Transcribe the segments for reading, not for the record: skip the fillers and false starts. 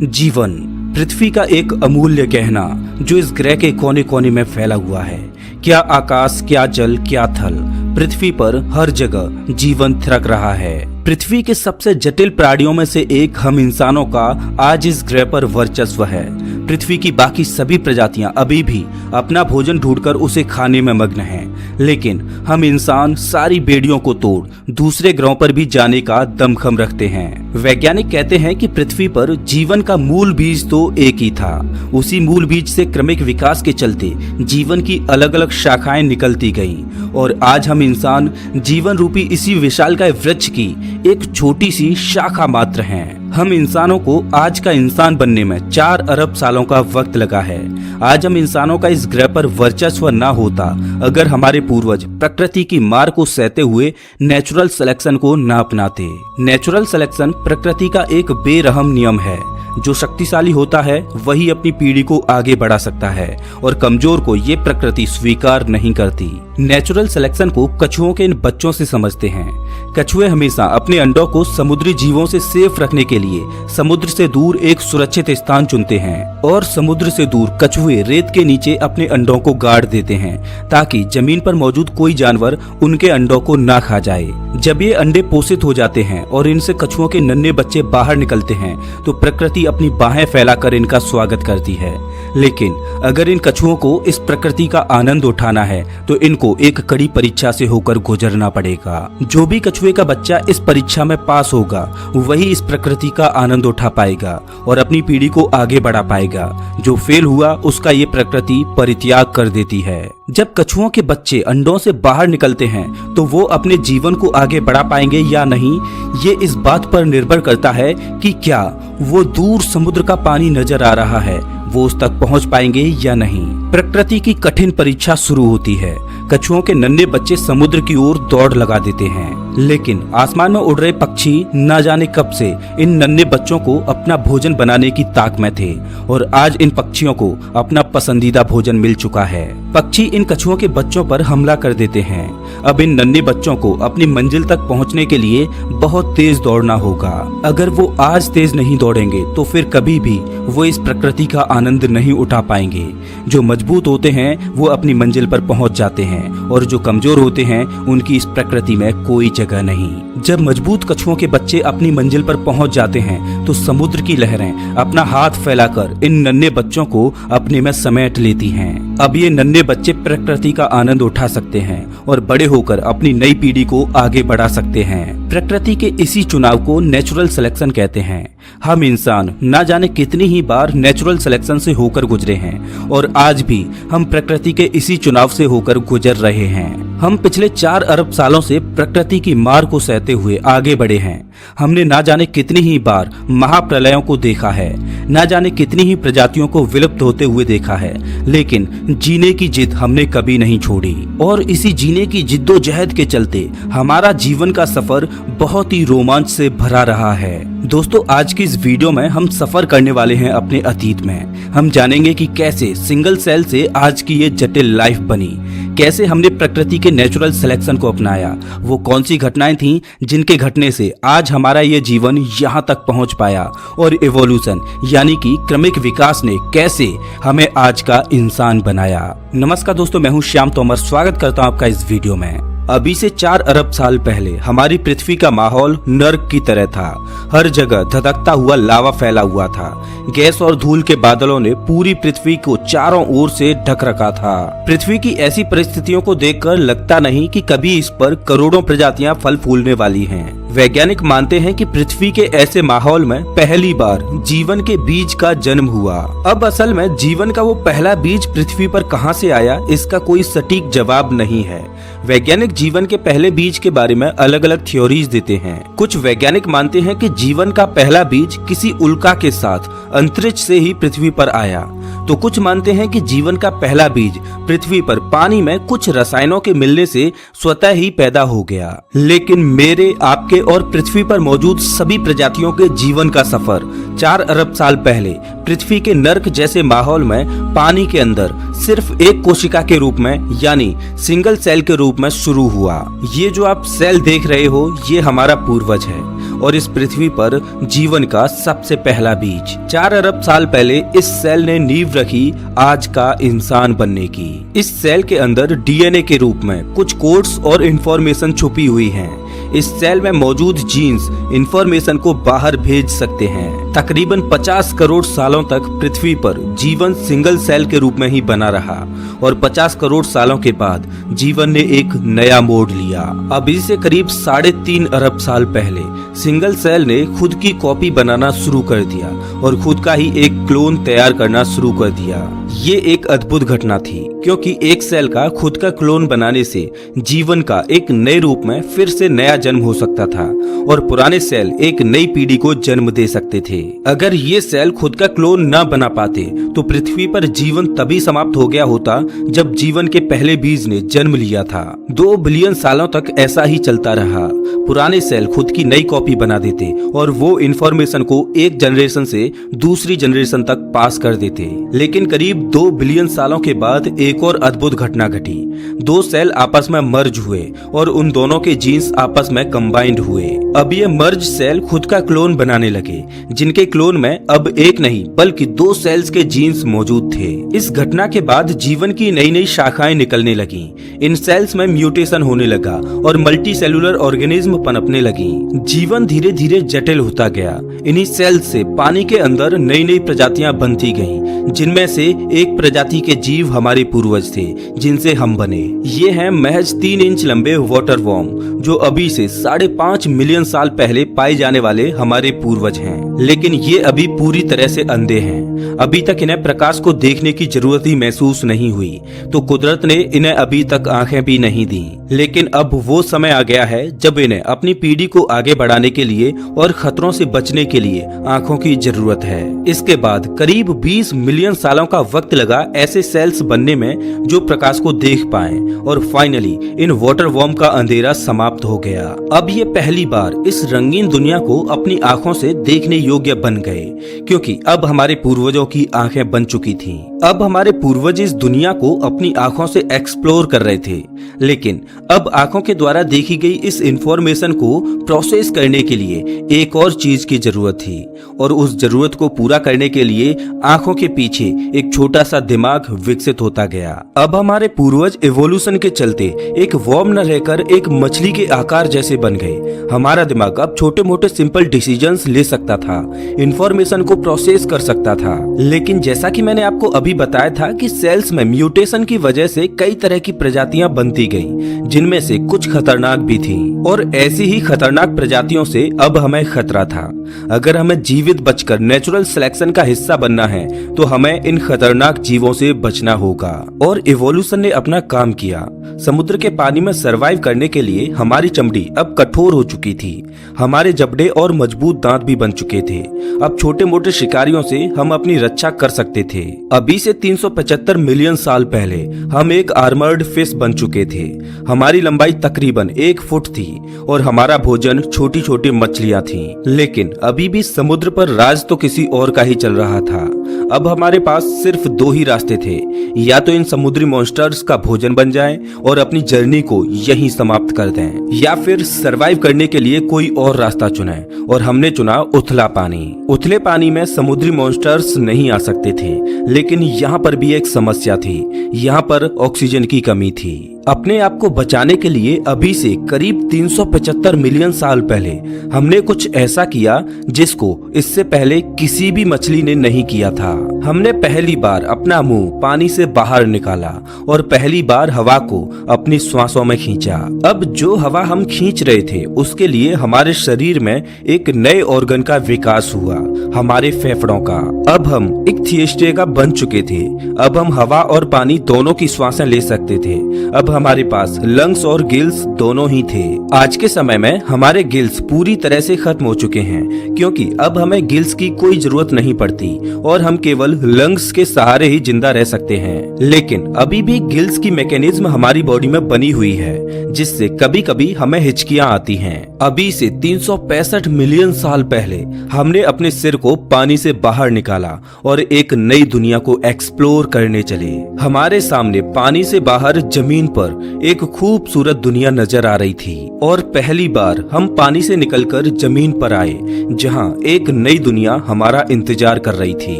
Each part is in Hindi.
जीवन पृथ्वी का एक अमूल्य गहना जो इस ग्रह के कोने कोने में फैला हुआ है। क्या आकाश, क्या जल, क्या थल, पृथ्वी पर हर जगह जीवन थिरक रहा है। पृथ्वी के सबसे जटिल प्राणियों में से एक हम इंसानों का आज इस ग्रह पर वर्चस्व है। पृथ्वी की बाकी सभी प्रजातियां अभी भी अपना भोजन ढूंढकर उसे खाने में मग्न हैं, लेकिन हम इंसान सारी बेड़ियों को तोड़ दूसरे ग्रहों पर भी जाने का दमखम रखते हैं। वैज्ञानिक कहते हैं कि पृथ्वी पर जीवन का मूल बीज तो एक ही था। उसी मूल बीज से क्रमिक विकास के चलते जीवन की अलग अलग शाखाएं निकलती गईं और आज हम इंसान जीवन रूपी इसी विशालकाय वृक्ष की एक छोटी सी शाखा मात्र हैं। हम इंसानों को आज का इंसान बनने में 4 अरब सालों का वक्त लगा है। आज हम इंसानों का इस ग्रह पर वर्चस्व न होता अगर हमारे पूर्वज प्रकृति की मार को सहते हुए नेचुरल सिलेक्शन को न अपनाते। नेचुरल सिलेक्शन प्रकृति का एक बेरहम नियम है। जो शक्तिशाली होता है वही अपनी पीढ़ी को आगे बढ़ा सकता है और कमजोर को ये प्रकृति स्वीकार नहीं करती। नेचुरल सिलेक्शन को कछुओं के इन बच्चों से समझते हैं। कछुए हमेशा अपने अंडों को समुद्री जीवों से सेफ रखने के लिए समुद्र से दूर एक सुरक्षित स्थान चुनते हैं और समुद्र से दूर कछुए रेत के नीचे अपने अंडों को गाड़ देते हैं ताकि जमीन पर मौजूद कोई जानवर उनके अंडों को ना खा जाए। जब ये अंडे पोषित हो जाते हैं और इनसे कछुओं के नन्हे बच्चे बाहर निकलते हैं तो प्रकृति अपनी बाहें फैलाकर इनका स्वागत करती है। लेकिन अगर इन कछुओं को इस प्रकृति का आनंद उठाना है तो इनको एक कड़ी परीक्षा से होकर गुजरना पड़ेगा। जो भी कछुए का बच्चा इस परीक्षा में पास होगा वही इस प्रकृति का आनंद उठा पाएगा और अपनी पीढ़ी को आगे बढ़ा पाएगा। जो फेल हुआ उसका ये प्रकृति परित्याग कर देती है। जब कछुओं के बच्चे अंडों से बाहर निकलते हैं तो वो अपने जीवन को आगे बढ़ा पाएंगे या नहीं, ये इस बात पर निर्भर करता है कि क्या वो दूर समुद्र का पानी नजर आ रहा है वो उस तक पहुंच पाएंगे या नहीं। प्रकृति की कठिन परीक्षा शुरू होती है। कछुओं के नन्हे बच्चे समुद्र की ओर दौड़ लगा देते हैं, लेकिन आसमान में उड़ रहे पक्षी न जाने कब से इन नन्हे बच्चों को अपना भोजन बनाने की ताक में थे और आज इन पक्षियों को अपना पसंदीदा भोजन मिल चुका है। पक्षी इन कछुओं के बच्चों पर हमला कर देते हैं। अब इन नन्हे बच्चों को अपनी मंजिल तक पहुंचने के लिए बहुत तेज दौड़ना होगा। अगर वो आज तेज नहीं दौड़ेंगे तो फिर कभी भी वो इस प्रकृति का आनंद नहीं उठा पाएंगे। जो मजबूत होते हैं वो अपनी मंजिल पर पहुंच जाते हैं और जो कमजोर होते हैं उनकी इस प्रकृति में कोई जगह नहीं। जब मजबूत कछुओं के बच्चे अपनी मंजिल पर पहुंच जाते हैं तो समुद्र की लहरें अपना हाथ फैलाकर इन नन्हे बच्चों को अपने में समेट लेती हैं। अब ये नन्हे बच्चे प्रकृति का आनंद उठा सकते हैं और बड़े होकर अपनी नई पीढ़ी को आगे बढ़ा सकते हैं। प्रकृति के इसी चुनाव को नेचुरल सिलेक्शन कहते हैं। हम इंसान न जाने कितनी ही बार नेचुरल सिलेक्शन से होकर गुजरे हैं और आज भी हम प्रकृति के इसी चुनाव से होकर गुजर रहे हैं। हम पिछले 4 अरब सालों से प्रकृति की मार को सहते हुए आगे बढ़े हैं। हमने ना जाने कितनी ही बार महाप्रलयों को देखा है, ना जाने कितनी ही प्रजातियों को विलुप्त होते हुए देखा है, लेकिन जीने की जिद हमने कभी नहीं छोड़ी और इसी जीने की जिद्दोजहद के चलते हमारा जीवन का सफर बहुत ही रोमांच से भरा रहा है। दोस्तों, आज की इस वीडियो में हम सफर करने वाले हैं अपने अतीत में। हम जानेंगे कि कैसे सिंगल सेल से आज की ये जटिल लाइफ बनी, कैसे हमने प्रकृति के नेचुरल सिलेक्शन को अपनाया, वो कौन सी घटनाएं थीं जिनके घटने से आज हमारा ये जीवन यहाँ तक पहुँच पाया और इवोल्यूशन यानी कि क्रमिक विकास ने कैसे हमें आज का इंसान बनाया। नमस्कार दोस्तों, मैं हूँ श्याम तोमर। स्वागत करता हूँ आपका इस वीडियो में। अभी से 4 अरब साल पहले हमारी पृथ्वी का माहौल नर्क की तरह था। हर जगह धधकता हुआ लावा फैला हुआ था। गैस और धूल के बादलों ने पूरी पृथ्वी को चारों ओर से ढक रखा था। पृथ्वी की ऐसी परिस्थितियों को देखकर लगता नहीं कि कभी इस पर करोड़ों प्रजातियां फल फूलने वाली हैं। वैज्ञानिक मानते हैं कि पृथ्वी के ऐसे माहौल में पहली बार जीवन के बीज का जन्म हुआ। अब असल में जीवन का वो पहला बीज पृथ्वी पर कहां से आया, इसका कोई सटीक जवाब नहीं है। वैज्ञानिक जीवन के पहले बीज के बारे में अलग अलग थ्योरीज देते हैं। कुछ वैज्ञानिक मानते हैं कि जीवन का पहला बीज किसी उल्का के साथ अंतरिक्ष से ही पृथ्वी पर आया, तो कुछ मानते हैं कि जीवन का पहला बीज पृथ्वी पर पानी में कुछ रसायनों के मिलने से स्वतः ही पैदा हो गया। लेकिन मेरे, आपके और पृथ्वी पर मौजूद सभी प्रजातियों के जीवन का सफर 4 अरब साल पहले पृथ्वी के नर्क जैसे माहौल में पानी के अंदर सिर्फ एक कोशिका के रूप में यानी सिंगल सेल के रूप में शुरू हुआ। ये जो आप सेल देख रहे हो ये हमारा पूर्वज है और इस पृथ्वी पर जीवन का सबसे पहला बीज। 4 अरब साल पहले इस सेल ने नींव रखी आज का इंसान बनने की। इस सेल के अंदर डीएनए के रूप में कुछ कोड्स और इंफॉर्मेशन छुपी हुई हैं। इस सेल में मौजूद जीन्स इंफॉर्मेशन को बाहर भेज सकते हैं। तकरीबन 50 करोड़ सालों तक पृथ्वी पर जीवन सिंगल सेल के रूप में ही बना रहा और 50 करोड़ सालों के बाद जीवन ने एक नया मोड़ लिया। अभी से करीब 3.5 अरब साल पहले सिंगल सेल ने खुद की कॉपी बनाना शुरू कर दिया और खुद का ही एक क्लोन तैयार करना शुरू कर दिया। ये एक अद्भुत घटना थी क्योंकि एक सेल का खुद का क्लोन बनाने से जीवन का एक नए रूप में फिर से नया जन्म हो सकता था और पुराने सेल एक नई पीढ़ी को जन्म दे सकते थे। अगर ये सेल खुद का क्लोन न बना पाते तो पृथ्वी पर जीवन तभी समाप्त हो गया होता जब जीवन के पहले बीज ने जन्म लिया था। 2 बिलियन सालों तक ऐसा ही चलता रहा। पुराने सेल खुद की नई कॉपी बना देते और वो इंफॉर्मेशन को एक जनरेशन से दूसरी जनरेशन तक पास कर देते। लेकिन करीब 2 बिलियन सालों के बाद एक और अद्भुत घटना घटी। 2 सेल आपस में मर्ज हुए और उन दोनों के जीन्स आपस में कंबाइंड हुए। अब ये मर्ज सेल खुद का क्लोन बनाने लगे, जिनके क्लोन में अब एक नहीं बल्कि 2 सेल्स के जीन्स मौजूद थे। इस घटना के बाद जीवन की नई नई शाखाएं निकलने लगी। इन सेल्स में म्यूटेशन होने लगा और मल्टी सेलुलर ऑर्गेनिज्म पनपने लगी। जीवन धीरे धीरे जटिल होता गया। इन्हीं सेल्स से पानी के अंदर नई नई प्रजातियां बनती गईं, जिनमें से एक प्रजाति के जीव हमारे पूर्वज थे जिनसे हम बने। ये हैं महज 3 इंच लंबे वाटर वॉर्म, जो अभी से 5.5 मिलियन साल पहले पाए जाने वाले हमारे पूर्वज हैं। लेकिन ये अभी पूरी तरह से अंधे हैं। अभी तक इन्हें प्रकाश को देखने की जरूरत ही महसूस नहीं हुई, तो कुदरत ने इन्हें अभी तक आंखें भी नहीं दी। लेकिन अब वो समय आ गया है जब इन्हें अपनी पीढ़ी को आगे बढ़ाने के लिए और खतरों से बचने के लिए आंखों की जरूरत है। इसके बाद करीब 20 मिलियन सालों का वक्त लगा ऐसे सेल्स बनने में जो प्रकाश को देख पाए और फाइनली इन वाटर वॉर्म का अंधेरा समाप्त हो गया। अब ये पहली बार इस रंगीन दुनिया को अपनी आंखों से देखने योग्य बन गए, क्योंकि अब हमारे पूर्वजों की आंखें बन चुकी थीं। अब हमारे पूर्वज इस दुनिया को अपनी आंखों से एक्सप्लोर कर रहे थे, लेकिन अब आंखों के द्वारा देखी गई इस इंफॉर्मेशन को प्रोसेस करने के लिए एक और चीज की जरूरत थी और उस जरूरत को पूरा करने के लिए आंखों के पीछे एक छोटा सा दिमाग विकसित होता गया। अब हमारे पूर्वज इवोल्यूशन के चलते एक वर्म न रहकर एक मछली के आकार जैसे बन गए। हमारा दिमाग अब छोटे मोटे सिंपल डिसीजंस ले सकता था, इंफॉर्मेशन को प्रोसेस कर सकता था। लेकिन जैसा कि मैंने आपको अभी बताया था कि सेल्स में म्यूटेशन की वजह से कई तरह की प्रजातियां बनती गईं, जिनमें से कुछ खतरनाक भी थीं। और ऐसी ही खतरनाक प्रजातियों से अब हमें खतरा था। अगर हमें जीवित बचकर नेचुरल सिलेक्शन का हिस्सा बनना है तो हमें इन खतरनाक जीवों से बचना होगा। और इवोल्यूशन ने अपना काम किया। समुद्र के पानी में सरवाइव करने के लिए हमारी चमड़ी अब कठोर हो चुकी थी। हमारे जबड़े और मजबूत दांत भी बन चुके थे। अब छोटे मोटे शिकारियों से हम अपनी रक्षा कर सकते थे। अभी से 375 मिलियन साल पहले हम एक आर्मर्ड फिश बन चुके थे। हमारी लंबाई तकरीबन 1 फुट थी और हमारा भोजन छोटी छोटी मछलियां थीं। लेकिन अभी भी समुद्र पर राज तो किसी और का ही चल रहा था। अब हमारे पास सिर्फ 2 ही रास्ते थे, या तो इन समुद्री मॉन्स्टर्स का भोजन बन जाएं और अपनी जर्नी को यहीं समाप्त कर दें, या फिर सरवाइव करने के लिए कोई और रास्ता चुनें। और हमने चुना उथला पानी। उथले पानी में समुद्री मॉन्स्टर्स नहीं आ सकते थे, लेकिन यहाँ पर भी एक समस्या थी। यहाँ पर ऑक्सीजन की कमी थी। अपने आप को बचाने के लिए अभी से करीब 375 मिलियन साल पहले हमने कुछ ऐसा किया जिसको इससे पहले किसी भी मछली ने नहीं किया था। हमने पहली बार अपना मुंह पानी से बाहर निकाला और पहली बार हवा को अपनी सांसों में खींचा। अब जो हवा हम खींच रहे थे उसके लिए हमारे शरीर में एक नए ऑर्गन का विकास हुआ, हमारे फेफड़ों का। अब हम इक्थियोस्टेगा बन चुके थे। अब हम हवा और पानी दोनों की सांसें ले सकते थे। अब हमारे पास लंग्स और गिल्स दोनों ही थे। आज के समय में हमारे गिल्स पूरी तरह से खत्म हो चुके हैं, क्योंकि अब हमें गिल्स की कोई जरूरत नहीं पड़ती और हम केवल केवल लंग्स के सहारे ही जिंदा रह सकते हैं, लेकिन अभी भी गिल्स की मैकेनिज्म हमारी बॉडी में बनी हुई है, जिससे कभी कभी हमें हिचकियां आती हैं। अभी से 365 मिलियन साल पहले हमने अपने सिर को पानी से बाहर निकाला और एक नई दुनिया को एक्सप्लोर करने चले। हमारे सामने पानी से बाहर जमीन पर एक खूबसूरत दुनिया नजर आ रही थी और पहली बार हम पानी से निकलकर जमीन पर आए, जहां एक नई दुनिया हमारा इंतजार कर रही थी।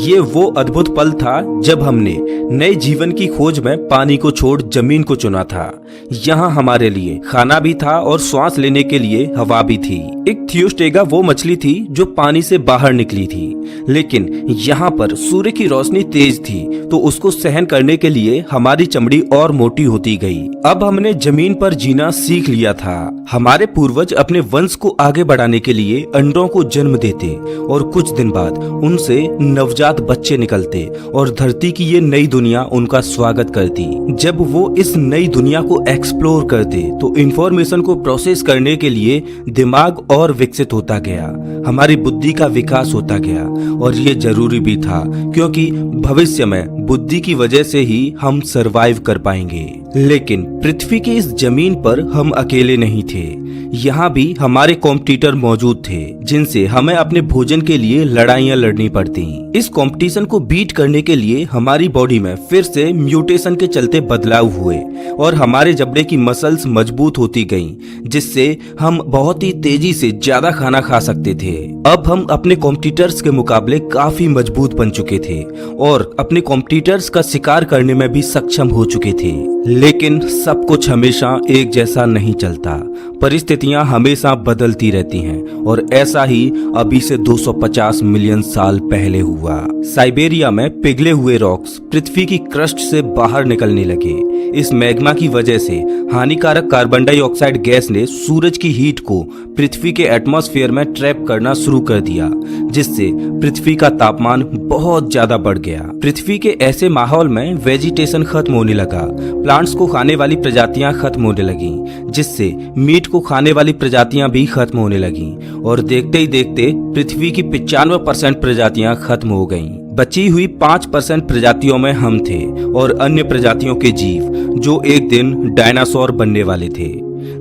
ये वो अद्भुत पल था जब हमने नए जीवन की खोज में पानी को छोड़ जमीन को चुना था। यहाँ हमारे लिए खाना भी था और सांस लेने के लिए हवा भी थी। एक थियोस्टेगा वो मछली थी जो पानी से बाहर निकली थी, लेकिन यहाँ पर सूर्य की रोशनी तेज थी, तो उसको सहन करने के लिए हमारी चमड़ी और मोटी होती गई। अब हमने जमीन पर जीना सीख लिया था। हमारे पूर्वज अपने वंश को आगे बढ़ाने के लिए अंडों को जन्म देते और कुछ दिन बाद उनसे नवजात बच्चे निकलते और धरती की ये नई दुनिया उनका स्वागत करती। जब वो इस नई दुनिया को एक्सप्लोर करते तो इंफॉर्मेशन को प्रोसेस करने के लिए दिमाग और विकसित होता गया, हमारी बुद्धि का विकास होता गया और ये जरूरी भी था, क्योंकि भविष्य में बुद्धि की वजह से ही हम सरवाइव कर पाएंगे। लेकिन पृथ्वी की इस जमीन पर हम अकेले नहीं थे। यहाँ भी हमारे कॉम्पिटिटर मौजूद थे, जिनसे हमें अपने भोजन के लिए लड़ाइयाँ लड़नी पड़ती। इस कंपटीशन को बीट करने के लिए हमारी बॉडी में फिर से म्यूटेशन के चलते बदलाव हुए और हमारे जबड़े की मसल्स मजबूत होती गईं, जिससे हम बहुत ही तेजी से ज्यादा खाना खा सकते थे। अब हम अपने कॉम्पिटिटर्स के मुकाबले काफी मजबूत बन चुके थे और अपने कॉम्पिटिटर्स का शिकार करने में भी सक्षम हो चुके थे। लेकिन सब कुछ हमेशा एक जैसा नहीं चलता, परिस्थितियां हमेशा बदलती रहती हैं और ऐसा ही अभी से 250 मिलियन साल पहले हुआ। साइबेरिया में पिघले हुए रॉक्स पृथ्वी की क्रस्ट से बाहर निकलने लगे। इस मैग्मा की वजह से हानिकारक कार्बन डाइऑक्साइड गैस ने सूरज की हीट को पृथ्वी के एटमॉस्फेयर में ट्रैप करना शुरू कर दिया, जिससे पृथ्वी का तापमान बहुत ज्यादा बढ़ गया। पृथ्वी के ऐसे माहौल में वेजिटेशन खत्म होने लगा, प्लांट्स को खाने वाली प्रजातियां खत्म होने लगी, जिससे मीट को खाने वाली प्रजातियां भी खत्म होने लगी और देखते ही देखते पृथ्वी की 95% प्रजातियां खत्म हो गईं। बची हुई 5% प्रजातियों में हम थे और अन्य प्रजातियों के जीव जो एक दिन डायनासोर बनने वाले थे।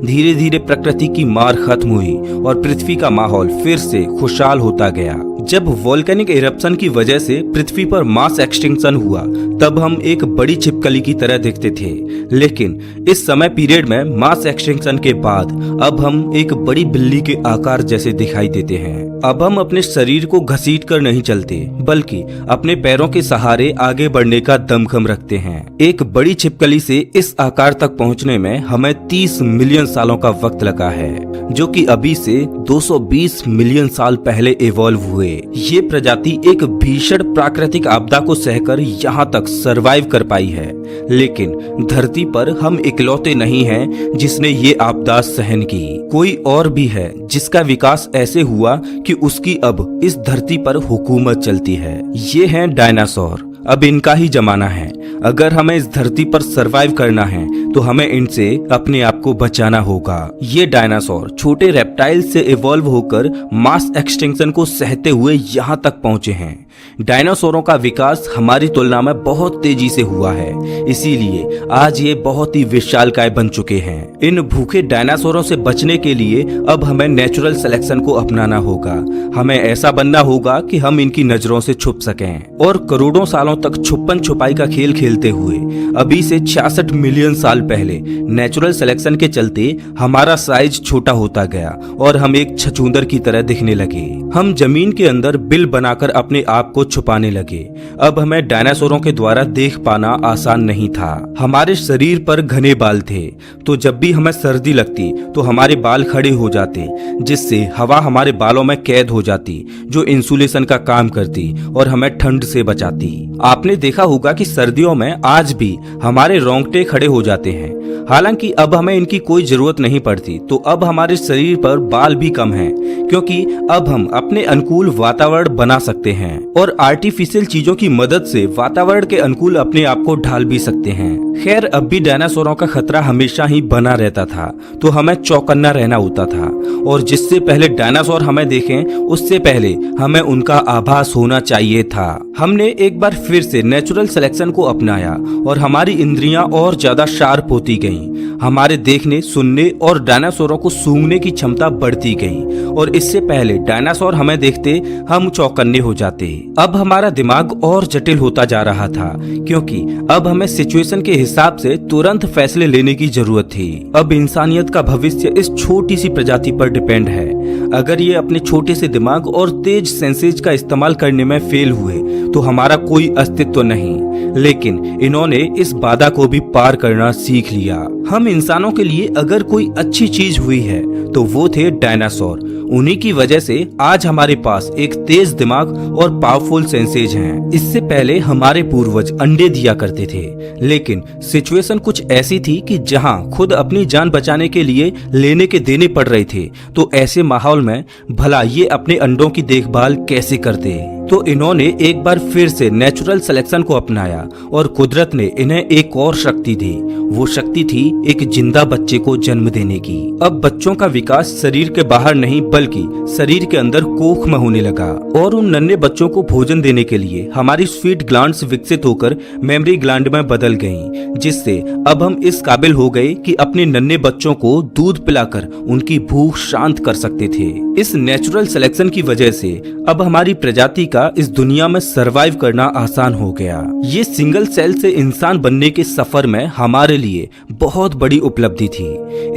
धीरे धीरे प्रकृति की मार खत्म हुई और पृथ्वी का माहौल फिर से खुशहाल होता गया। जब वोल्केनिक इरप्शन की वजह से पृथ्वी पर मास एक्सटिंक्शन हुआ, तब हम एक बड़ी छिपकली की तरह दिखते थे। लेकिन इस समय पीरियड में मास एक्सटिंक्शन के बाद अब हम एक बड़ी बिल्ली के आकार जैसे दिखाई देते हैं। अब हम अपने शरीर को घसीट कर नहीं चलते, बल्कि अपने पैरों के सहारे आगे बढ़ने का दमखम रखते हैं। एक बड़ी छिपकली से इस आकार तक पहुंचने में हमें 30 मिलियन सालों का वक्त लगा है, जो कि अभी से 220 मिलियन साल पहले इवॉल्व हुए। ये प्रजाति एक भीषण प्राकृतिक आपदा को सहकर यहाँ तक सरवाइव कर पाई है, लेकिन धरती पर हम इकलौते नहीं हैं जिसने ये आपदा सहन की। कोई और भी है जिसका विकास ऐसे हुआ कि उसकी अब इस धरती पर हुकूमत चलती है। ये हैं डायनासोर। अब इनका ही जमाना है। अगर हमें इस धरती पर सरवाइव करना है तो हमें इनसे अपने आप को बचाना होगा। ये डायनासोर छोटे रेप्टाइल से इवॉल्व होकर मास एक्सटिंक्शन को सहते हुए यहाँ तक पहुँचे हैं। डायनासोरों का विकास हमारी तुलना में बहुत तेजी से हुआ है, इसीलिए आज ये बहुत ही विशालकाय बन चुके हैं। इन भूखे डायनासोरों से बचने के लिए अब हमें नेचुरल सिलेक्शन को अपनाना होगा। हमें ऐसा बनना होगा कि हम इनकी नजरों से छुप सकें और करोड़ों सालों तक छुपन छुपाई का खेल खेलते हुए अभी से 66 मिलियन साल पहले नेचुरल सिलेक्शन के चलते हमारा साइज छोटा होता गया और हम एक छछूंदर की तरह दिखने लगे। हम जमीन के अंदर बिल बनाकर अपने आप को छुपाने लगे। अब हमें डायनासोरों के द्वारा देख पाना आसान नहीं था। हमारे शरीर पर घने बाल थे, तो जब भी हमें सर्दी लगती तो हमारे बाल खड़े हो जाते, जिससे हवा हमारे बालों में कैद हो जाती, जो इंसुलेशन का काम करती और हमें ठंड से बचाती। आपने देखा होगा कि सर्दियों में आज भी हमारे रोंगटे खड़े हो जाते हैं। हालांकि अब हमें इनकी कोई जरूरत नहीं पड़ती, तो अब हमारे शरीर पर बाल भी कम हैं, क्योंकि अब हम अपने अनुकूल वातावरण बना सकते हैं और आर्टिफिशियल चीजों की मदद से वातावरण के अनुकूल अपने आप को ढाल भी सकते हैं। खैर, अब भी डायनासोरों का खतरा हमेशा ही बना रहता था, तो हमें चौकन्ना रहना होता था और जिससे पहले डायनासोर हमें देखें उससे पहले हमें उनका आभास होना चाहिए था। हमने एक बार फिर से नेचुरल सिलेक्शन को अपनाया और हमारी इंद्रियां और ज्यादा शार्प होती गईं। हमारे देखने, सुनने और डायनासोरों को सूंघने की क्षमता बढ़ती गई और इससे पहले डायनासोर हमें देखते हम चौकन्ने हो जाते। अब हमारा दिमाग और जटिल होता जा रहा था क्योंकि अब हमें सिचुएशन के हिसाब से तुरंत फैसले लेने की जरूरत थी। अब इंसानियत का भविष्य इस छोटी सी प्रजाति पर डिपेंड है। अगर ये अपने छोटे से दिमाग और तेज सेंसेज का इस्तेमाल करने में फेल हुए तो हमारा कोई अस्तित्व नहीं। लेकिन इन्होंने इस बाधा को भी पार करना सीख लिया। हम इंसानों के लिए अगर कोई अच्छी चीज हुई है तो वो थे डायनासोर। उन्हीं की वजह से आज हमारे पास एक तेज दिमाग और पावरफुल सेंसेज हैं। इससे पहले हमारे पूर्वज अंडे दिया करते थे, लेकिन सिचुएशन कुछ ऐसी थी कि जहां खुद अपनी जान बचाने के लिए लेने के देने पड़ रहे थे, तो ऐसे माहौल में भला ये अपने अंडों की देखभाल कैसे करते। तो इन्होंने एक बार फिर से नेचुरल सिलेक्शन को अपनाया और कुदरत ने इन्हें एक और शक्ति दी। वो शक्ति थी एक जिंदा बच्चे को जन्म देने की। अब बच्चों का विकास शरीर के बाहर नहीं बल्कि शरीर के अंदर कोख में होने लगा और उन नन्हे बच्चों को भोजन देने के लिए हमारी स्वीट ग्लैंड्स विकसित होकर मेमोरी ग्लैंड में बदल गईं, जिससे अब हम इस काबिल हो गए कि अपने नन्हे बच्चों को दूध पिलाकर उनकी भूख शांत कर सकते थे। इस नेचुरल सिलेक्शन की वजह से अब हमारी प्रजाति का इस दुनिया में सरवाइव करना आसान हो गया। ये सिंगल सेल से इंसान बनने के सफर में हमारे लिए बहुत बड़ी उपलब्धि थी।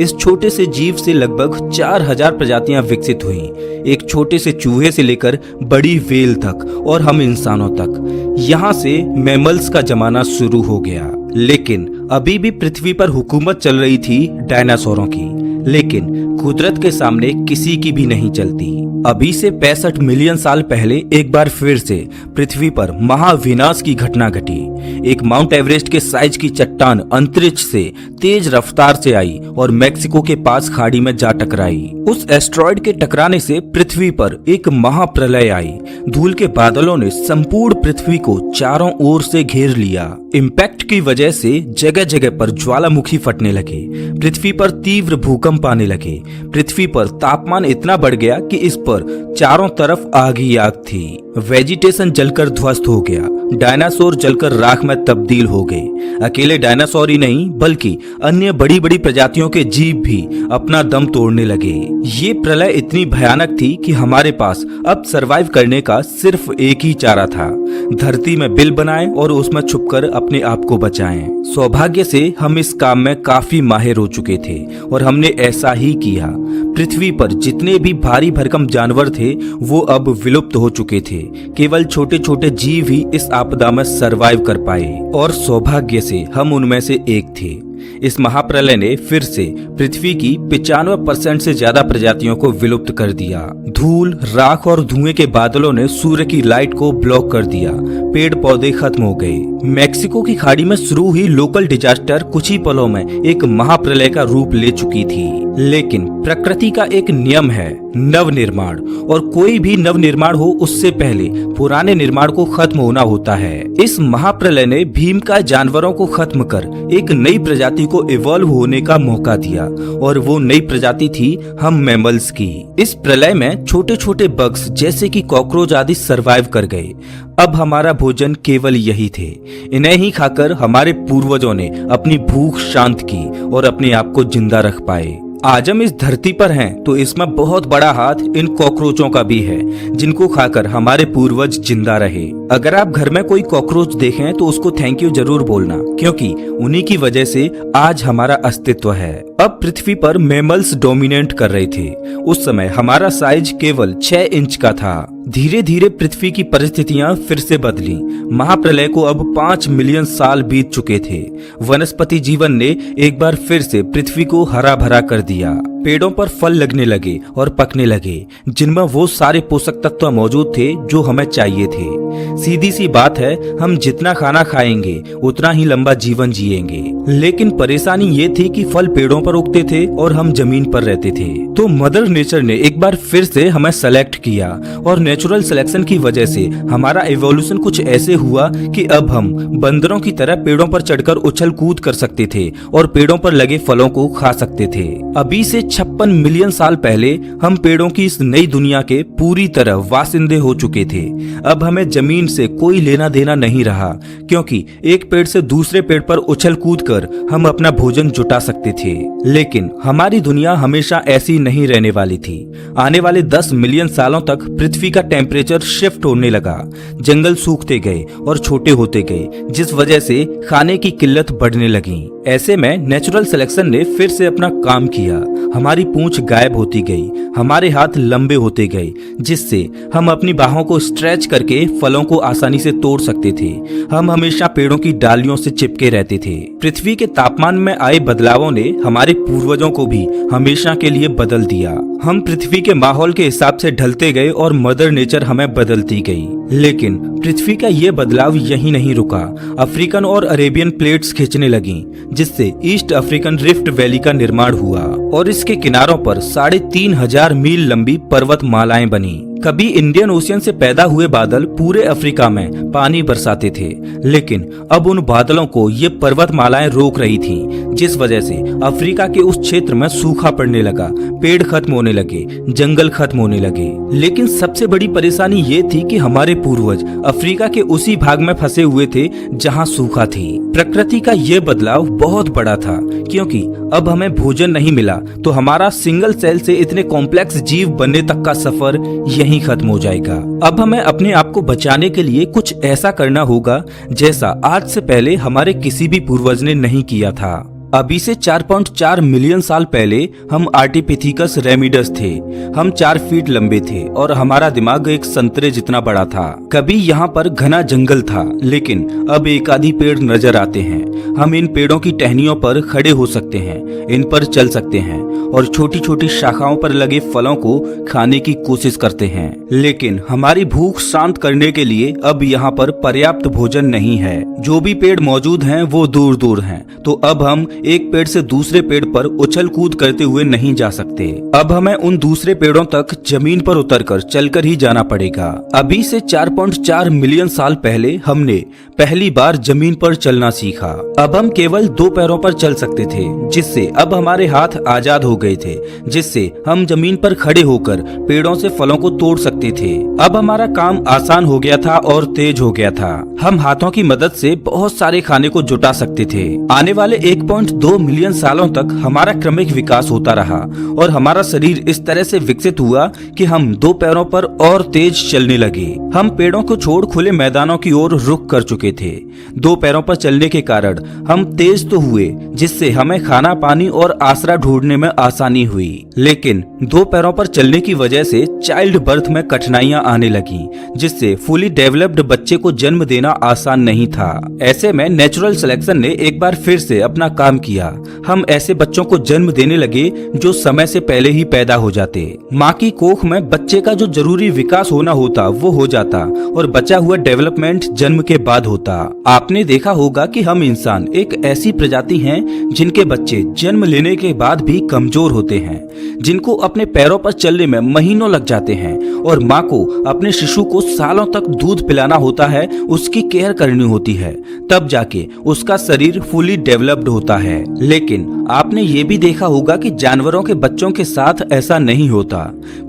इस छोटे से जीव से लगभग 4000 प्रजातियां विकसित हुईं, एक छोटे से चूहे से लेकर बड़ी व्हेल तक और हम इंसानों तक। यहाँ से मैमल्स का जमाना शुरू हो गया। लेकिन अभी भी पृथ्वी पर हुकूमत चल रही थी डायनासोरों की, लेकिन कुदरत के सामने किसी की भी नहीं चलती। अभी से 65 मिलियन साल पहले एक बार फिर से पृथ्वी पर महाविनाश की घटना घटी। एक माउंट एवरेस्ट के साइज की चट्टान अंतरिक्ष से तेज रफ्तार से आई और मेक्सिको के पास खाड़ी में जा टकराई। उस एस्ट्रॉयड के टकराने से पृथ्वी पर एक महाप्रलय आई। धूल के बादलों ने संपूर्ण पृथ्वी को चारों ओर से घेर लिया। इम्पैक्ट की वजह से जगह जगह पर ज्वालामुखी फटने लगे। पृथ्वी पर तीव्र भूकंप आने लगे। पृथ्वी पर तापमान इतना बढ़ गया कि इस पर चारों तरफ आग ही आग थी। वेजिटेशन जलकर ध्वस्त हो गया। डायनासोर जलकर राख में तब्दील हो गए। अकेले डायनासोर ही नहीं बल्कि अन्य बड़ी बड़ी प्रजातियों के जीव भी अपना दम तोड़ने लगे। ये प्रलय इतनी भयानक थी कि हमारे पास अब सरवाइव करने का सिर्फ एक ही चारा था, धरती में बिल बनाएं और उसमें छुपकर अपने आप को बचाएं। सौभाग्य से हम इस काम में काफी माहिर हो चुके थे और हमने ऐसा ही किया। पृथ्वी पर जितने भी भारी भरकम जानवर थे वो अब विलुप्त हो चुके थे। केवल छोटे छोटे जीव ही इस आपदा में सरवाइव कर पाए और सौभाग्य से हम उनमें से एक थे। इस महाप्रलय ने फिर से पृथ्वी की 95% से ज्यादा प्रजातियों को विलुप्त कर दिया। धूल, राख और धुएं के बादलों ने सूर्य की लाइट को ब्लॉक कर दिया। पेड़ पौधे खत्म हो गए। मेक्सिको की खाड़ी में शुरू हुई लोकल डिजास्टर कुछ ही पलों में एक महाप्रलय का रूप ले चुकी थी। लेकिन प्रकृति का एक नियम है, नवनिर्माण, और कोई भी नवनिर्माण हो उससे पहले पुराने निर्माण को खत्म होना होता है। इस महाप्रलय ने भीमकाय जानवरों को खत्म कर एक नई प्रजाति को इवॉल्व होने का मौका दिया और वो नई प्रजाति थी हम मैमल्स की। इस प्रलय में छोटे छोटे बग्स जैसे कि कॉकरोच आदि सरवाइव कर गए। अब हमारा भोजन केवल यही थे। इन्हें ही खाकर हमारे पूर्वजों ने अपनी भूख शांत की और अपने आप को जिंदा रख पाए। आज हम इस धरती पर हैं तो इसमें बहुत बड़ा हाथ इन कॉकरोचों का भी है जिनको खाकर हमारे पूर्वज जिंदा रहे। अगर आप घर में कोई कॉकरोच देखें तो उसको थैंक यू जरूर बोलना, क्योंकि उन्हीं की वजह से आज हमारा अस्तित्व है। अब पृथ्वी पर मैमल्स डोमिनेट कर रहे थे। उस समय हमारा साइज केवल 6 इंच का था। धीरे धीरे पृथ्वी की परिस्थितियां फिर से बदली। महाप्रलय को अब 5 मिलियन साल बीत चुके थे। वनस्पति जीवन ने एक बार फिर से पृथ्वी को हरा भरा कर दिया। पेड़ों पर फल लगने लगे और पकने लगे जिनमें वो सारे पोषक तत्व मौजूद थे जो हमें चाहिए थे। सीधी सी बात है, हम जितना खाना खाएंगे उतना ही लंबा जीवन जिएंगे। लेकिन परेशानी ये थी कि फल पेड़ों पर उगते थे और हम जमीन पर रहते थे। तो मदर नेचर ने एक बार फिर से हमें सेलेक्ट किया और नेचुरल सिलेक्शन की वजह से हमारा इवोल्यूशन कुछ ऐसे हुआ कि अब हम बंदरों की तरह पेड़ों पर चढ़कर उछल कूद कर सकते थे और पेड़ों पर लगे फलों को खा सकते थे। अभी से 56 मिलियन साल पहले हम पेड़ों की इस नई दुनिया के पूरी तरह वासिंदे हो चुके थे। अब हमें जमीन से कोई लेना देना नहीं रहा, क्योंकि एक पेड़ से दूसरे पेड़ पर उछल कूद कर हम अपना भोजन जुटा सकते थे। लेकिन हमारी दुनिया हमेशा ऐसी नहीं रहने वाली थी। आने वाले 10 मिलियन सालों तक पृथ्वी का टेम्परेचर शिफ्ट होने लगा, जंगल सूखते गए और छोटे होते गए, जिस वजह से खाने की किल्लत बढ़ने लगी। ऐसे में नेचुरल सिलेक्शन ने फिर से अपना काम किया। हमारी पूंछ गायब होती गई, हमारे हाथ लंबे होते गए, जिससे हम अपनी बाहों को स्ट्रेच करके फलों को आसानी से तोड़ सकते थे। हम हमेशा पेड़ों की डालियों से चिपके रहते थे। पृथ्वी के तापमान में आए बदलावों ने हमारे पूर्वजों को भी हमेशा के लिए बदल दिया। हम पृथ्वी के माहौल के हिसाब से ढलते गए और मदर नेचर हमें बदलती गई। लेकिन पृथ्वी का ये बदलाव यहीं नहीं रुका। अफ्रीकन और अरेबियन प्लेट्स खिंचने लगीं, जिससे ईस्ट अफ्रीकन रिफ्ट वैली का निर्माण हुआ और इसके किनारों पर 3,500 मील लंबी पर्वतमालाएं बनी। कभी इंडियन ओशियन से पैदा हुए बादल पूरे अफ्रीका में पानी बरसाते थे, लेकिन अब उन बादलों को ये पर्वतमालाएं रोक रही थीं, जिस वजह से अफ्रीका के उस क्षेत्र में सूखा पड़ने लगा, पेड़ खत्म होने लगे, जंगल खत्म होने लगे। लेकिन सबसे बड़ी परेशानी ये थी कि हमारे पूर्वज अफ्रीका के उसी भाग में फंसे हुए थे जहाँ सूखा थी। प्रकृति का ये बदलाव बहुत बड़ा था, क्योंकि अब हमें भोजन नहीं मिला तो हमारा सिंगल सेल से इतने कॉम्प्लेक्स जीव बनने तक का सफर यहीं खत्म हो जाएगा। अब हमें अपने आप को बचाने के लिए कुछ ऐसा करना होगा जैसा आज से पहले हमारे किसी भी पूर्वज ने नहीं किया था। अभी से 4.4 मिलियन साल पहले हम आर्टिपिथिकस रेमिडस थे। हम 4 फीट लंबे थे और हमारा दिमाग एक संतरे जितना बड़ा था। कभी यहाँ पर घना जंगल था, लेकिन अब एक आधी पेड़ नजर आते हैं। हम इन पेड़ों की टहनियों पर खड़े हो सकते हैं, इन पर चल सकते हैं और छोटी छोटी शाखाओं पर लगे फलों को खाने की कोशिश करते हैं। लेकिन हमारी भूख शांत करने के लिए अब यहाँ पर पर्याप्त भोजन नहीं है। जो भी पेड़ मौजूद हैं वो दूर दूर हैं, तो अब हम एक पेड़ से दूसरे पेड़ पर उछल कूद करते हुए नहीं जा सकते। अब हमें उन दूसरे पेड़ों तक जमीन पर उतरकर चलकर ही जाना पड़ेगा। अभी से 4.4 मिलियन साल पहले हमने पहली बार जमीन पर चलना सीखा। अब हम केवल 2 पैरों पर चल सकते थे, जिससे अब हमारे हाथ आजाद हो गए थे, जिससे हम जमीन पर खड़े होकर पेड़ों से फलों को तोड़ सकते थे। अब हमारा काम आसान हो गया था और तेज हो गया था। हम हाथों की मदद से बहुत सारे खाने को जुटा सकते थे। आने वाले 1.2 मिलियन सालों तक हमारा क्रमिक विकास होता रहा और हमारा शरीर इस तरह से विकसित हुआ कि हम 2 पैरों पर और तेज चलने लगे। हम पेड़ों को छोड़ खुले मैदानों की ओर रुख कर चुके थे। 2 पैरों पर चलने के कारण हम तेज तो हुए, जिससे हमें खाना पानी और आसरा ढूंढने में आसानी हुई। लेकिन 2 पैरों पर चलने की वजह से चाइल्ड बर्थ में कठिनाइयां आने लगी, जिससे फुली डेवलप्ड बच्चे को जन्म देना आसान नहीं था। ऐसे में नेचुरल सिलेक्शन ने एक बार फिर से अपना काम किया। हम ऐसे बच्चों को जन्म देने लगे जो समय से पहले ही पैदा हो जाते। माँ की कोख में बच्चे का जो जरूरी विकास होना होता वो हो जाता और बचा हुआ डेवलपमेंट जन्म के बाद होता। आपने देखा होगा कि हम इंसान एक ऐसी प्रजाति हैं जिनके बच्चे जन्म लेने के बाद भी कमजोर होते हैं, जिनको अपने पैरों पर चलने में महीनों लग जाते हैं और माँ को अपने शिशु को सालों तक दूध पिलाना होता है, उसकी केयर करनी होती है, तब जाके उसका शरीर फुली डेवलप्ड होता है। लेकिन आपने ये भी देखा होगा कि जानवरों के बच्चों के साथ ऐसा नहीं होता।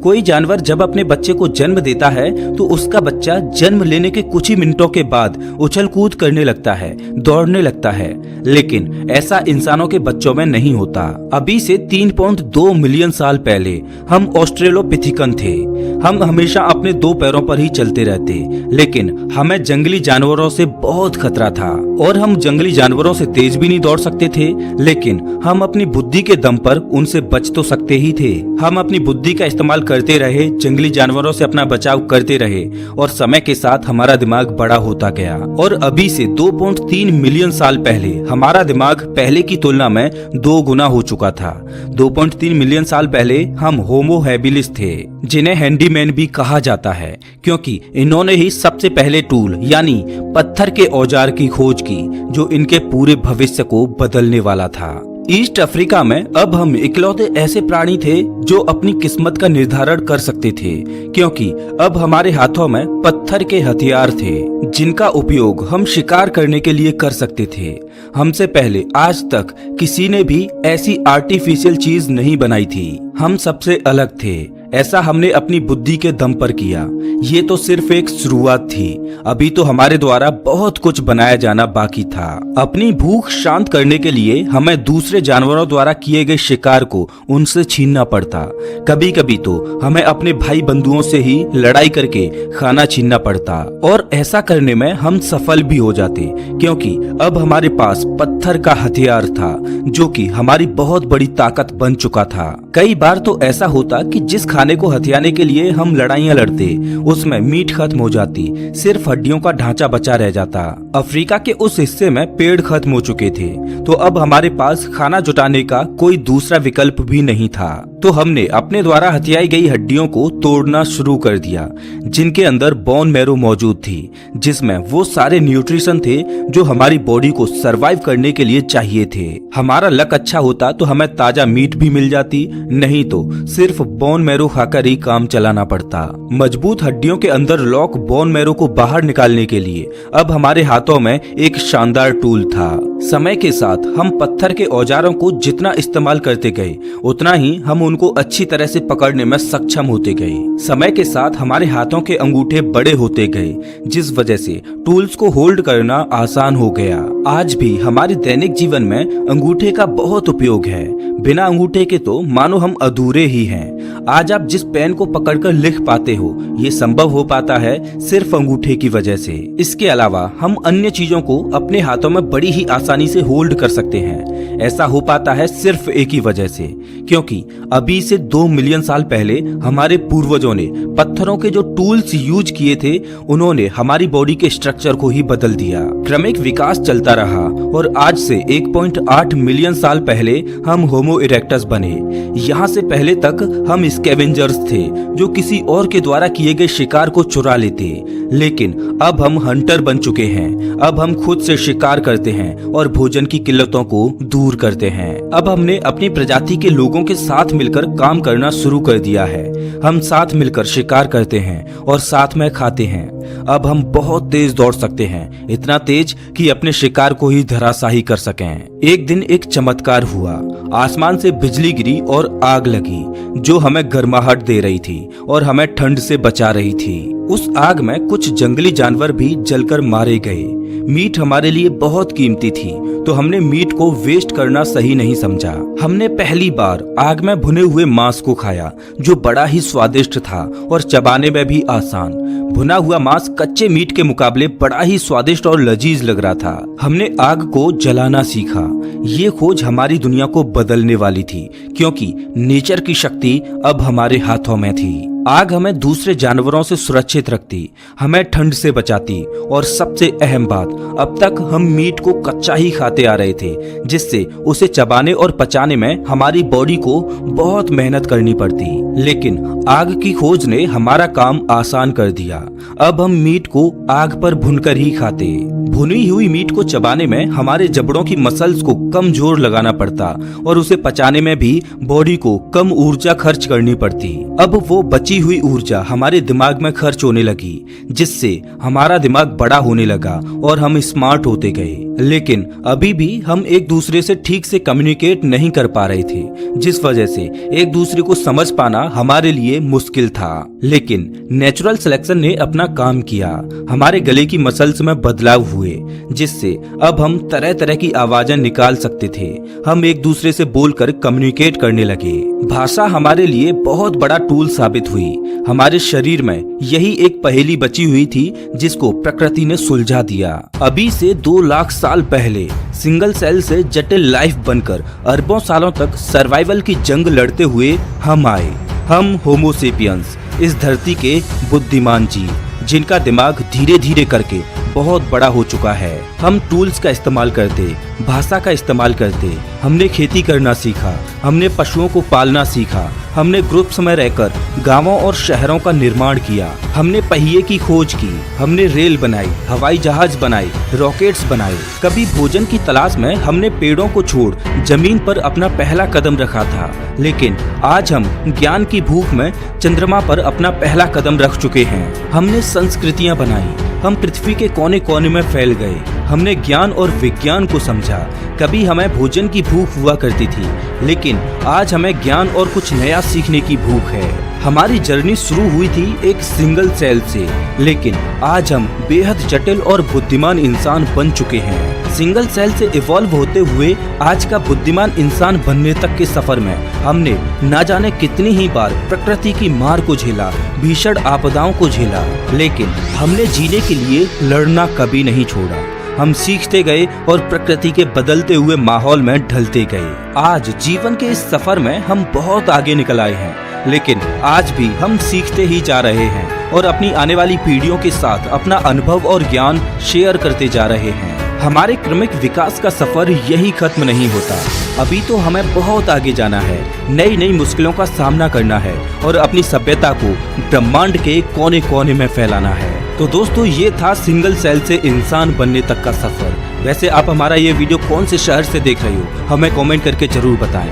कोई जानवर जब अपने बच्चे को जन्म देता है तो उसका बच्चा जन्म लेने के कुछ ही मिनटों के बाद उछल कूद करने लगता है, दौड़ने लगता है। लेकिन ऐसा इंसानों के बच्चों में नहीं होता। अभी से 3.2 मिलियन साल पहले हम ऑस्ट्रेलोपिथिकन थे। हम हमेशा अपने 2 पैरों पर ही चलते रहते, लेकिन हमें जंगली जानवरों से बहुत खतरा था और हम जंगली जानवरों से तेज भी नहीं दौड़ सकते थे, लेकिन हम अपनी बुद्धि के दम पर उनसे बच तो सकते ही थे। हम अपनी बुद्धि का इस्तेमाल करते रहे, जंगली जानवरों से अपना बचाव करते रहे और समय के साथ हमारा दिमाग बड़ा होता गया। और अभी से 2.3 मिलियन साल पहले हमारा दिमाग पहले की तुलना में 2 गुना हो चुका था। 2.3 मिलियन साल पहले हम होमो हैबिलिस थे, जिन्हें हैंडी हैंडीमैन भी कहा जाता है, क्योंकि इन्होंने ही सबसे पहले टूल यानी पत्थर के औजार की खोज की जो इनके पूरे भविष्य को बदलने वाला था। ईस्ट अफ्रीका में अब हम इकलौते ऐसे प्राणी थे जो अपनी किस्मत का निर्धारण कर सकते थे, क्योंकि अब हमारे हाथों में पत्थर के हथियार थे जिनका उपयोग हम शिकार करने के लिए कर सकते थे। हमसे पहले आज तक किसी ने भी ऐसी आर्टिफिशियल चीज नहीं बनाई थी। हम सबसे अलग थे। ऐसा हमने अपनी बुद्धि के दम पर किया। ये तो सिर्फ एक शुरुआत थी। अभी तो हमारे द्वारा बहुत कुछ बनाया जाना बाकी था। अपनी भूख शांत करने के लिए हमें दूसरे जानवरों द्वारा किए गए शिकार को उनसे छीनना पड़ता। कभी कभी तो हमें अपने भाई बंधुओं से ही लड़ाई करके खाना छीनना पड़ता, और ऐसा करने में हम सफल भी हो जाते, क्योंकि अब हमारे पास पत्थर का हथियार था जो कि हमारी बहुत बड़ी ताकत बन चुका था। कई बार तो ऐसा होता कि जिस खाने को हथियाने के लिए हम लड़ाइयां लड़ते उसमें मीट खत्म हो जाती, सिर्फ हड्डियों का ढांचा बचा रह जाता। अफ्रीका के उस हिस्से में पेड़ खत्म हो चुके थे, तो अब हमारे पास खाना जुटाने का कोई दूसरा विकल्प भी नहीं था। तो हमने अपने द्वारा हथियाई गई हड्डियों को तोड़ना शुरू कर दिया, जिनके अंदर बोन मैरो मौजूद थी, जिसमें वो सारे न्यूट्रिशन थे जो हमारी बॉडी को सरवाइव करने के लिए चाहिए थे। हमारा लक अच्छा होता तो हमें ताजा मीट भी मिल जाती, नहीं तो सिर्फ बोन मैरो खाकर ही काम चलाना पड़ता। मजबूत हड्डियों के अंदर लॉक बोन मैरो को बाहर निकालने के लिए अब हमारे हाथों में एक शानदार टूल था। समय के साथ हम पत्थर के औजारों को जितना इस्तेमाल करते गए उतना ही हम उनको अच्छी तरह से पकड़ने में सक्षम होते गए। समय के साथ हमारे हाथों के अंगूठे बड़े होते गए, जिस वजह से टूल्स को होल्ड करना आसान हो गया। आज भी हमारे दैनिक जीवन में अंगूठे का बहुत उपयोग है। बिना अंगूठे के तो मानो हम अधूरे ही हैं। आज आप जिस पेन को पकड़कर लिख पाते हो, ये संभव हो पाता है सिर्फ अंगूठे की वजह से। इसके अलावा हम अन्य चीजों को अपने हाथों में बड़ी ही आसानी से होल्ड कर सकते हैं। ऐसा हो पाता है सिर्फ एक ही वजह से, क्योंकि अभी से 2 मिलियन साल पहले हमारे पूर्वजों ने पत्थरों के जो टूल्स यूज किए थे, उन्होंने हमारी बॉडी के स्ट्रक्चर को ही बदल दिया। क्रमिक विकास चलता रहा और आज से 1.8 मिलियन साल पहले हम होमो इरेक्टस बने। यहाँ से पहले तक हम स्कैवेंजर्स थे जो किसी और के द्वारा किए गए शिकार को चुरा लेते, लेकिन अब हम हंटर बन चुके हैं। अब हम खुद से शिकार करते हैं और भोजन की किल्लतों को दूर करते हैं। अब हमने अपनी प्रजाति के लोगों के साथ मिलकर काम करना शुरू कर दिया है। हम साथ मिलकर शिकार करते हैं और साथ में खाते हैं। अब हम बहुत तेज दौड़ सकते हैं, इतना तेज कि अपने शिकार को ही धराशायी कर सकें। एक दिन एक चमत्कार हुआ। आसमान से बिजली गिरी और आग लगी जो हमें गर्माहट दे रही थी और हमें ठंड से बचा रही थी। उस आग में कुछ जंगली जानवर भी जलकर मारे गए। मीट हमारे लिए बहुत कीमती थी, तो हमने मीट को वेस्ट करना सही नहीं समझा। हमने पहली बार आग में भुने हुए मांस को खाया, जो बड़ा ही स्वादिष्ट था और चबाने में भी आसान। भुना हुआ मांस कच्चे मीट के मुकाबले बड़ा ही स्वादिष्ट और लजीज लग रहा था। हमने आग को जलाना सीखा। ये खोज हमारी दुनिया को बदलने वाली थी, क्योंकि नेचर की शक्ति अब हमारे हाथों में थी। आग हमें दूसरे जानवरों से सुरक्षित रखती, हमें ठंड से बचाती, और सबसे अहम बात, अब तक हम मीट को कच्चा ही खाते आ रहे थे, जिससे उसे चबाने और पचाने में हमारी बॉडी को बहुत मेहनत करनी पड़ती। लेकिन आग की खोज ने हमारा काम आसान कर दिया। अब हम मीट को आग पर भुनकर ही खाते। भुनी हुई मीट को चबाने में हमारे जबड़ों की मसल्स को कम जोर लगाना पड़ता और उसे पचाने में भी बॉडी को कम ऊर्जा खर्च करनी पड़ती। अब वो बची हुई ऊर्जा हमारे दिमाग में खर्च होने लगी, जिससे हमारा दिमाग बड़ा होने लगा और हम स्मार्ट होते गए। लेकिन अभी भी हम एक दूसरे से ठीक से कम्युनिकेट नहीं कर पा रहे थे, जिस वजह से एक दूसरे को समझ पाना हमारे लिए मुश्किल था। लेकिन नेचुरल सिलेक्शन ने अपना काम किया। हमारे गले की मसल्स में बदलाव हुए, जिससे अब हम तरह तरह की आवाजें निकाल सकते थे। हम एक दूसरे से बोलकर कम्युनिकेट करने लगे। भाषा हमारे लिए बहुत बड़ा टूल साबित हुई। हमारे शरीर में यही एक पहेली बची हुई थी जिसको प्रकृति ने सुलझा दिया। अभी से 2 लाख साल पहले सिंगल सेल से जटिल लाइफ बनकर अरबों सालों तक सर्वाइवल की जंग लड़ते हुए हम आए। हम होमो सेपियंस, इस धरती के बुद्धिमान जीव, जिनका दिमाग धीरे धीरे करके बहुत बड़ा हो चुका है। हम टूल्स का इस्तेमाल करते, भाषा का इस्तेमाल करते, हमने खेती करना सीखा, हमने पशुओं को पालना सीखा, हमने ग्रुप्स में रहकर गांवों और शहरों का निर्माण किया, हमने पहिए की खोज की, हमने रेल बनाई, हवाई जहाज बनाए, रॉकेट्स बनाए। कभी भोजन की तलाश में हमने पेड़ों को छोड़ जमीन पर अपना पहला कदम रखा था, लेकिन आज हम ज्ञान की भूख में चंद्रमा पर अपना पहला कदम रख चुके हैं। हमने संस्कृतियां बनाई, हम पृथ्वी के कोने कोने में फैल गए, हमने ज्ञान और विज्ञान को समझा। कभी हमें भोजन की भूख हुआ करती थी, लेकिन आज हमें ज्ञान और कुछ नया सीखने की भूख है। हमारी जर्नी शुरू हुई थी एक सिंगल सेल से, लेकिन आज हम बेहद जटिल और बुद्धिमान इंसान बन चुके हैं। सिंगल सेल से इवॉल्व होते हुए आज का बुद्धिमान इंसान बनने तक के सफर में हमने न जाने कितनी ही बार प्रकृति की मार को झेला, भीषण आपदाओं को झेला, लेकिन हमने जीने के लिए लड़ना कभी नहीं छोड़ा। हम सीखते गए और प्रकृति के बदलते हुए माहौल में ढलते गए। आज जीवन के इस सफर में हम बहुत आगे निकल आए हैं, लेकिन आज भी हम सीखते ही जा रहे हैं और अपनी आने वाली पीढ़ियों के साथ अपना अनुभव और ज्ञान शेयर करते जा रहे हैं। हमारे क्रमिक विकास का सफर यही खत्म नहीं होता। अभी तो हमें बहुत आगे जाना है, नई नई मुश्किलों का सामना करना है और अपनी सभ्यता को ब्रह्मांड के कोने कोने में फैलाना है। तो दोस्तों, ये था सिंगल सेल से इंसान बनने तक का सफर। वैसे आप हमारा ये वीडियो कौन से शहर से देख रहे हो, हमें कमेंट करके जरूर बताएं।